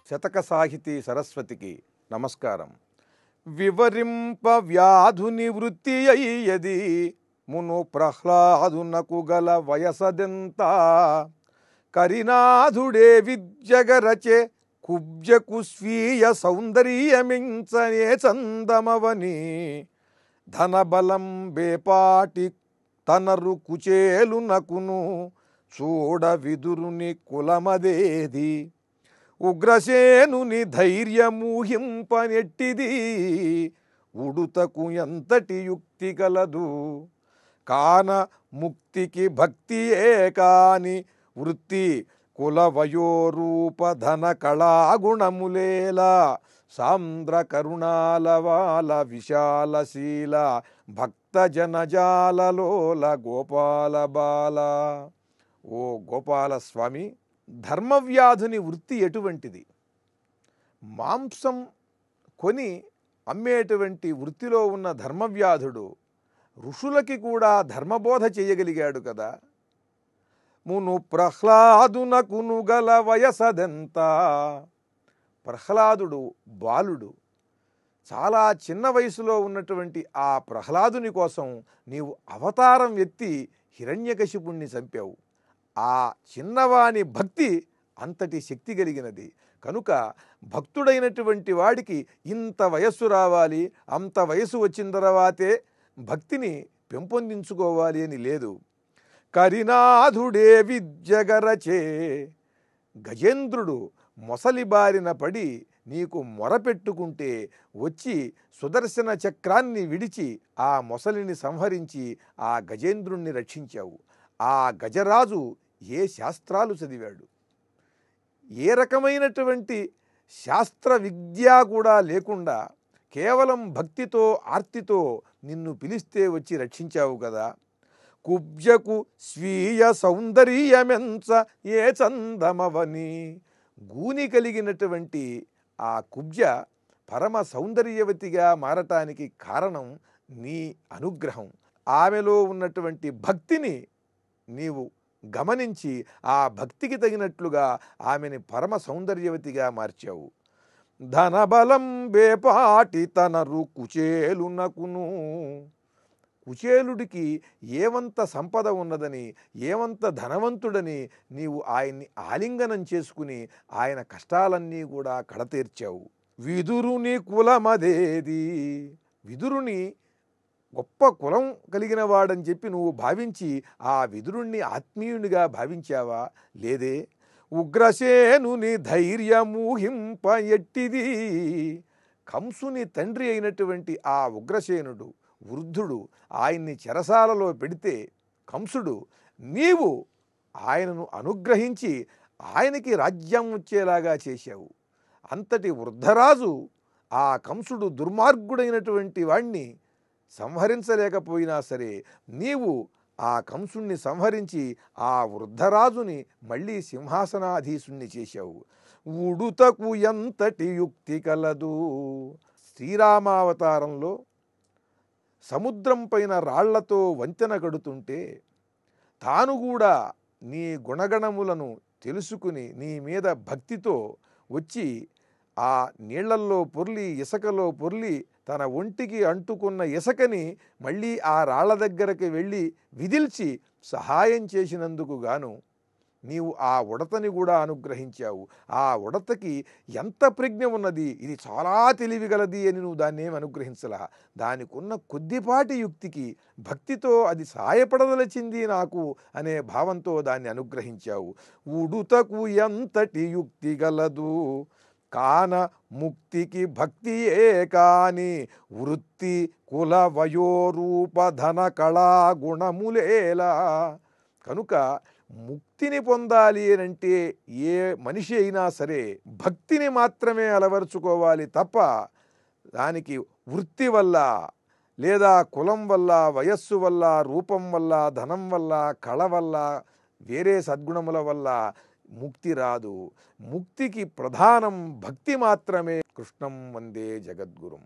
శతక సాహితీ సరస్వతికి నమస్కారం. వివరింప వ్యాధుని వృత్తి అయ్యది మును ప్రహ్లాదునకు గల వయసదెంత. కరినాథుడే విద్యగరచే కుబ్జకు స్వీయ సౌందర్యమించనే చందమవని. ధనబలం బేపాటి తనరు కుచేలునకును చూడ విదురుని కులమదేది. ఉగ్రసేనుని ధైర్యమూహింపనెట్టిది ఉడుతకు ఎంతటి యుక్తి గలదు. కాన ముక్తికి భక్తియే కాని వృత్తి కుల వయోరూప ధన కళాగుణములేలా. సాంద్ర కరుణాలవాల విశాలశీల భక్త జనజాలలోల గోపాల బాల. ఓ గోపాలస్వామి, ధర్మవ్యాధుని వృత్తి ఎటువంటిది? మాంసం కొని అమ్మేటువంటి వృత్తిలో ఉన్న ధర్మవ్యాధుడు ఋషులకి కూడా ధర్మబోధ చేయగలిగాడు కదా. మును ప్రహ్లాదునకును గల వయసదెంత. ప్రహ్లాదుడు బాలుడు, చాలా చిన్న వయసులో ఉన్నటువంటి ఆ ప్రహ్లాదుని కోసం నీవు అవతారం ఎత్తి హిరణ్యకశిపుణ్ణి చంపావు. ఆ చిన్నవాని భక్తి అంతటి శక్తి కలిగినది కనుక భక్తుడైనటువంటి వాడికి ఇంత వయస్సు రావాలి, అంత వయసు వచ్చిన తర్వాతే భక్తిని పెంపొందించుకోవాలి అని లేదు. కరినాథుడే విద్యగరచే. గజేంద్రుడు మొసలి బారిన పడి నీకు మొరపెట్టుకుంటే వచ్చి సుదర్శన చక్రాన్ని విడిచి ఆ మొసలిని సంహరించి ఆ గజేంద్రుణ్ణి రక్షించావు. ఆ గజరాజు ఏ శాస్త్రాలు చదివాడు? ఏ రకమైనటువంటి శాస్త్ర విద్య కూడా లేకుండా కేవలం భక్తితో ఆర్తితో నిన్ను పిలిస్తే వచ్చి రక్షించావు కదా. కుబ్జకు స్వీయ సౌందర్యమెంచ ఏ చందమవని. గూని కలిగినటువంటి ఆ కుబ్జ పరమ సౌందర్యవతిగా మారటానికి కారణం నీ అనుగ్రహం. ఆమెలో ఉన్నటువంటి భక్తిని నీవు గమనించి ఆ భక్తికి తగినట్లుగా ఆమెని పరమ సౌందర్యవతిగా మార్చావు. ధనబలం బేపాటి తనరు కుచేలునకును. కుచేలుడికి ఏమంత సంపద ఉన్నదని, ఏమంత ధనవంతుడని నీవు ఆయన్ని ఆలింగనం చేసుకుని ఆయన కష్టాలన్నీ కూడా కడతీర్చావు. విదురుని కులమదేది. విదురుని గొప్ప కులం కలిగిన వాడని చెప్పి నువ్వు భావించి ఆ విదురుణ్ణి ఆత్మీయునిగా భావించావా? లేదే. ఉగ్రసేనుని ధైర్యమూహింప ఎట్టిది. కంసుని తండ్రి అయినటువంటి ఆ ఉగ్రసేనుడు వృద్ధుడు, ఆయన్ని చెరసాలలో పెడితే కంసుడు నీవు ఆయనను అనుగ్రహించి ఆయనకి రాజ్యం వచ్చేలాగా చేశావు. అంతటి వృద్ధరాజు ఆ కంసుడు దుర్మార్గుడైనటువంటి వాణ్ణి సంహరించలేకపోయినా సరే నీవు ఆ కంసుణ్ణి సంహరించి ఆ వృద్ధరాజుని మళ్ళీ సింహాసనాధీశుణ్ణి చేశావు. ఉడుతకు ఎంతటి యుక్తి కలదు. శ్రీరామావతారంలో సముద్రం పైన రాళ్లతో వంతెన కడుతుంటే తాను కూడా నీ గుణగణములను తెలుసుకుని నీ మీద భక్తితో వచ్చి ఆ నీళ్లల్లో పొర్లి ఇసుకలో పొర్లి తన ఒంటికి అంటుకున్న ఇసుకని మళ్ళీ ఆ రాళ్ల దగ్గరికి వెళ్ళి విదిల్చి సహాయం చేసినందుకు గాను నీవు ఆ ఉడతని కూడా అనుగ్రహించావు. ఆ ఉడతకి ఎంత ప్రజ్ఞ ఉన్నది, ఇది చాలా తెలివిగలది అని నువ్వు దాన్ని ఏమి అనుగ్రహించలా. దానికి ఉన్న కొద్దిపాటి యుక్తికి భక్తితో అది సాయపడదలచింది నాకు అనే భావంతో దాన్ని అనుగ్రహించావు. ఉడుతకు ఎంతటి యుక్తి గలదు. కాన ముక్తికి భక్తియే కాని వృత్తి కుల వయోరూప ధన కళా గుణములేలా. కనుక ముక్తిని పొందాలి అంటే ఏ మనిషి అయినా సరే భక్తిని మాత్రమే అలవరుచుకోవాలి తప్ప దానికి వృత్తి వల్ల లేదా కులం వల్ల, వయస్సు వల్ల, రూపం వల్ల, ధనం వల్ల, కళ వల్ల, వేరే సద్గుణముల వల్ల ముక్తి రాదు. ముక్తికి ప్రధానం భక్తి మాత్రమే. కృష్ణం వందే జగద్గురుం.